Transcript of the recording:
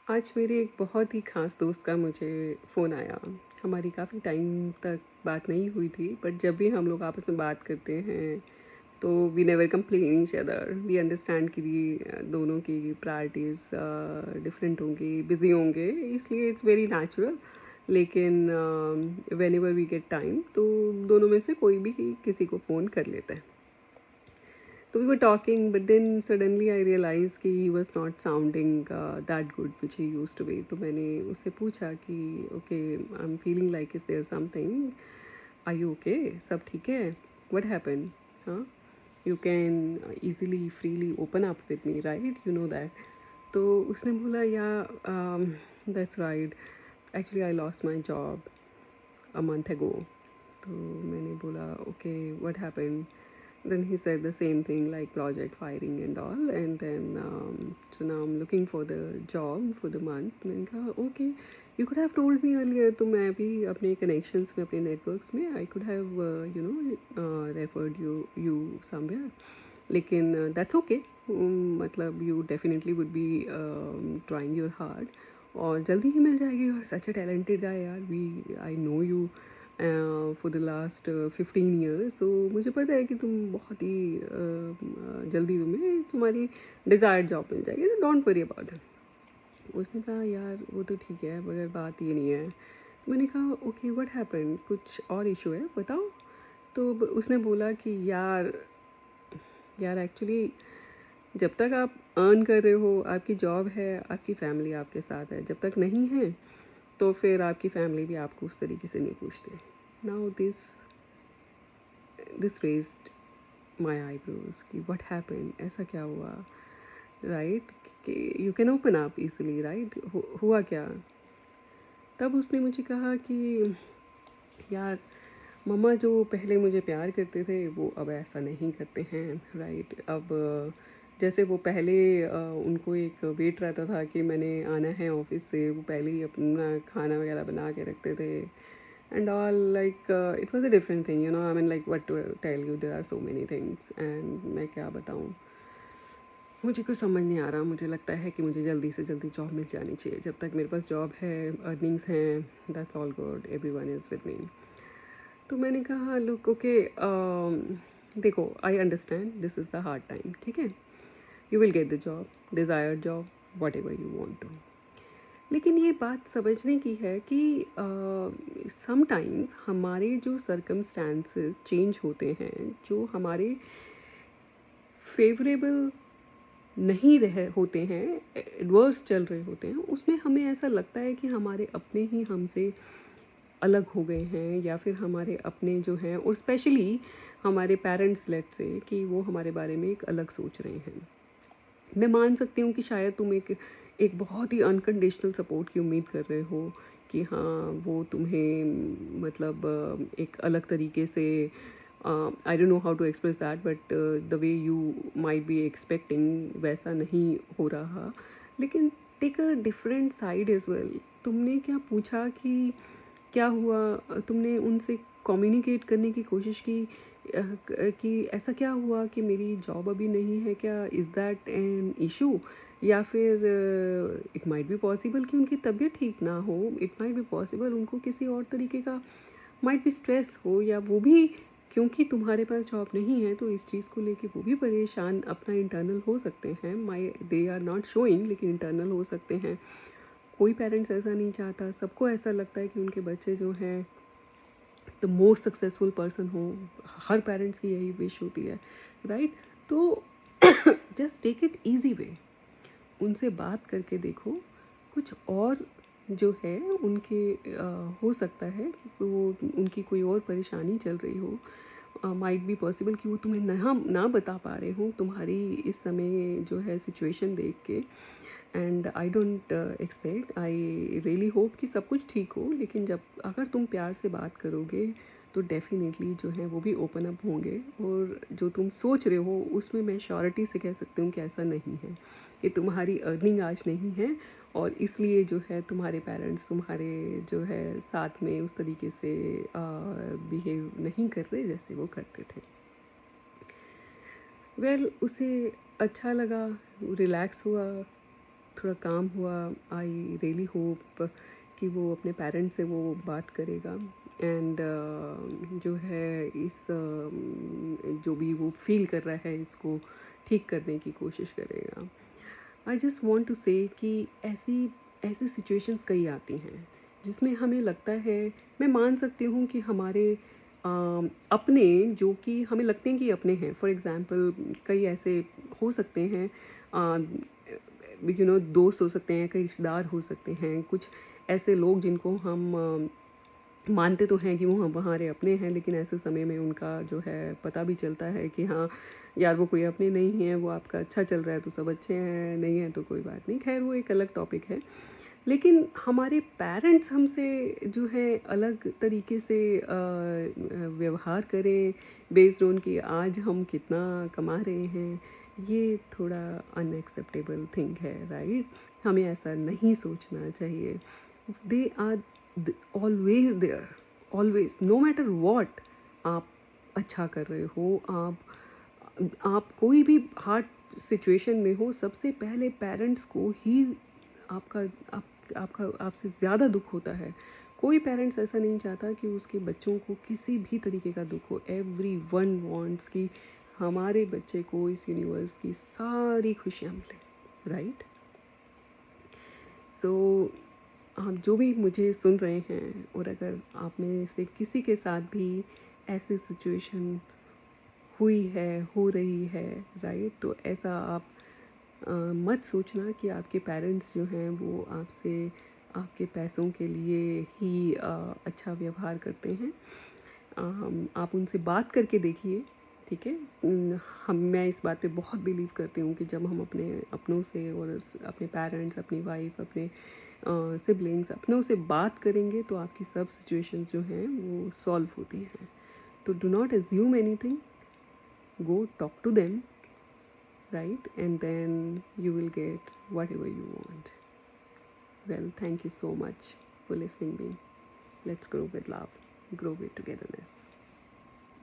आज मेरे एक बहुत ही ख़ास दोस्त का मुझे फ़ोन आया। हमारी काफ़ी टाइम तक बात नहीं हुई थी, बट जब भी हम लोग आपस में बात करते हैं, तो we never complain each other. We understand कि दोनों की प्रायोरिटीज़ डिफरेंट होंगी, बिज़ी होंगे, इसलिए इट्स वेरी नेचुरल। लेकिन व्हेनेवर वी गेट टाइम, तो दोनों में से कोई भी किसी को फ़ोन कर लेता है। So we were talking, but then suddenly I realized कि he was not sounding that good which he used to be. तो मैंने उससे पूछा कि okay, I'm feeling like is there something? Are you okay? सब ठीक है? What happened? हाँ, you can easily freely open up with me, right? You know that. तो उसने बोला yeah, that's right. Actually I lost my job a month ago. तो मैंने बोला okay, what happened? Then he said the same thing like project firing and all, and then so now I'm looking for the job for the month. मैंने कहा okay, you could have told me earlier, तो मैं भी अपने connections में, अपने networks में I could have referred you somewhere. लेकिन that's okay. मतलब you definitely would be trying your hard, और जल्दी ही मिल जाएगी। और सच a talented guy यार, we I know you for the last 15 years, तो मुझे पता है कि तुम बहुत ही जल्दी तुम्हें तुम्हारी डिज़ायर्ड जॉब मिल जाएगी, तो डोंट वरी अबाउट दैट। उसने कहा यार वो तो ठीक है, मगर बात ये नहीं है। मैंने कहा ओके व्हाट हैपेंड, कुछ और इशू है बताओ। तो उसने बोला कि यार यार एक्चुअली जब तक आप अर्न कर रहे हो, आपकी जॉब है, आपकी फैमिली आपके साथ है, जब तक नहीं है तो फिर आपकी फैमिली भी आपको उस तरीके से नहीं पूछते। Now this raised my eyebrows कि व्हाट हैपन, ऐसा क्या हुआ, राइट? कि you can open up easily, right? हुआ क्या? तब उसने मुझे कहा कि यार मम्मा जो पहले मुझे प्यार करते थे वो अब ऐसा नहीं करते हैं, राइट? अब जैसे वो पहले उनको एक वेट रहता था कि मैंने आना है ऑफिस से, वो पहले ही अपना खाना वगैरह बना के रखते थे and all. Like it was a different thing, I mean like what to tell you, there are so many things and मैं क्या बताऊँ। मुझे कुछ समझ नहीं आ रहा। मुझे लगता है कि मुझे जल्दी से जल्दी जॉब मिल जानी चाहिए। जब तक मेरे पास जॉब है, अर्निंग्स हैं, that's all good, everyone is with me. तो मैंने कहा लुक ओके, देखो I understand this is the hard time, ठीक है? You will get the job, desired job, whatever you want to. लेकिन ये बात समझने की है कि समटाइम्स हमारे जो सर्कमस्टांसेस चेंज होते हैं, जो हमारे फेवरेबल नहीं रहे होते हैं, एडवर्स चल रहे होते हैं, उसमें हमें ऐसा लगता है कि हमारे अपने ही हमसे अलग हो गए हैं, या फिर हमारे अपने जो हैं, और स्पेशली हमारे पेरेंट्स, लेट से कि वो हमारे बारे में एक अलग सोच रहे हैं। मैं मान सकती हूँ कि शायद तुम एक एक बहुत ही अनकंडीशनल सपोर्ट की उम्मीद कर रहे हो कि हाँ वो तुम्हें मतलब एक अलग तरीके से, I don't know how to express that, but the way you might be expecting वैसा नहीं हो रहा। लेकिन take a different side as well. तुमने क्या पूछा कि क्या हुआ? तुमने उनसे कम्युनिकेट करने की कोशिश की कि ऐसा क्या हुआ कि मेरी जॉब अभी नहीं है क्या? Is that an issue? या फिर इट माइट बी पॉसिबल कि उनकी तबीयत ठीक ना हो, इट माइट बी पॉसिबल उनको किसी और तरीके का माइट बी स्ट्रेस हो, या वो भी क्योंकि तुम्हारे पास जॉब नहीं है तो इस चीज़ को लेके वो भी परेशान अपना इंटरनल हो सकते हैं। माई दे आर नॉट शोइंग, लेकिन इंटरनल हो सकते हैं। कोई पेरेंट्स ऐसा नहीं चाहता, सबको ऐसा लगता है कि उनके बच्चे जो हैं द मोस्ट सक्सेसफुल पर्सन हो। हर पेरेंट्स की यही विश होती है, राइट? तो just take it easy way, उनसे बात करके देखो। कुछ और जो है उनके हो सकता है कि वो उनकी कोई और परेशानी चल रही हो, माइट बी पॉसिबल कि वो तुम्हें ना बता पा रहे हो तुम्हारी इस समय जो है सिचुएशन देख के। And I don't expect, I really hope कि सब कुछ ठीक हो, लेकिन जब अगर तुम प्यार से बात करोगे तो डेफिनेटली जो है वो भी ओपन अप होंगे। और जो तुम सोच रहे हो उसमें मैं श्योरिटी से कह सकती हूँ कि ऐसा नहीं है, कि तुम्हारी अर्निंग आज नहीं है और इसलिए जो है तुम्हारे पेरेंट्स तुम्हारे जो है साथ में उस तरीके से बिहेव नहीं कर रहे जैसे वो करते थे। वेल उसे अच्छा लगा, रिलैक्स हुआ, थोड़ा काम हुआ, आई रियली होप कि वो अपने पेरेंट्स से वो बात करेगा एंड जो है इस जो भी वो फील कर रहा है इसको ठीक करने की कोशिश करेगा। आई जस्ट वांट टू से कि ऐसी ऐसी सिचुएशंस कई आती हैं जिसमें हमें लगता है, मैं मान सकती हूँ कि हमारे अपने जो कि हमें लगते हैं कि अपने हैं, फॉर एग्जांपल कई ऐसे हो सकते हैं, दोस्त हो सकते हैं, कई रिश्तेदार हो सकते हैं, कुछ ऐसे लोग जिनको हम मानते तो हैं कि वो हम हमारे अपने हैं, लेकिन ऐसे समय में उनका जो है पता भी चलता है कि हाँ यार वो कोई अपने नहीं है, वो आपका अच्छा चल रहा है तो सब अच्छे हैं, नहीं है तो कोई बात नहीं, खैर वो एक अलग टॉपिक है। लेकिन हमारे पेरेंट्स हमसे जो है अलग तरीके से व्यवहार करें बेस्ड ऑन कि आज हम कितना कमा रहे हैं, ये थोड़ा अनएक्सेप्टेबल थिंग है, राइट? हमें ऐसा नहीं सोचना चाहिए। They are always there, always, no matter what. आप अच्छा कर रहे हो, आप कोई भी हार्ड सिचुएशन में हो, सबसे पहले पेरेंट्स को ही आपका आप आपका आपसे ज़्यादा दुख होता है। कोई पेरेंट्स ऐसा नहीं चाहता कि उसके बच्चों को किसी भी तरीके का दुख हो। एवरीवन वांट्स कि हमारे बच्चे को इस यूनिवर्स की सारी खुशियाँ मिलें, राइट? सो आप जो भी मुझे सुन रहे हैं, और अगर आप में से किसी के साथ भी ऐसी सिचुएशन हुई है, हो रही है, राइट? तो ऐसा आप मत सोचना कि आपके पेरेंट्स जो हैं वो आपसे आपके पैसों के लिए ही अच्छा व्यवहार करते हैं। आप उनसे बात करके देखिए, ठीक है? मैं इस बात पे बहुत बिलीव करती हूँ कि जब हम अपने अपनों से और अपने पेरेंट्स, अपनी वाइफ, अपने सिबलिंग्स, अपनों से बात करेंगे तो आपकी सब सिचुएशंस जो हैं वो सॉल्व होती हैं। तो do not assume anything, go talk to them, right? And then you will get whatever you want. Well, thank you so much for listening me. Let's grow with love, grow with togetherness.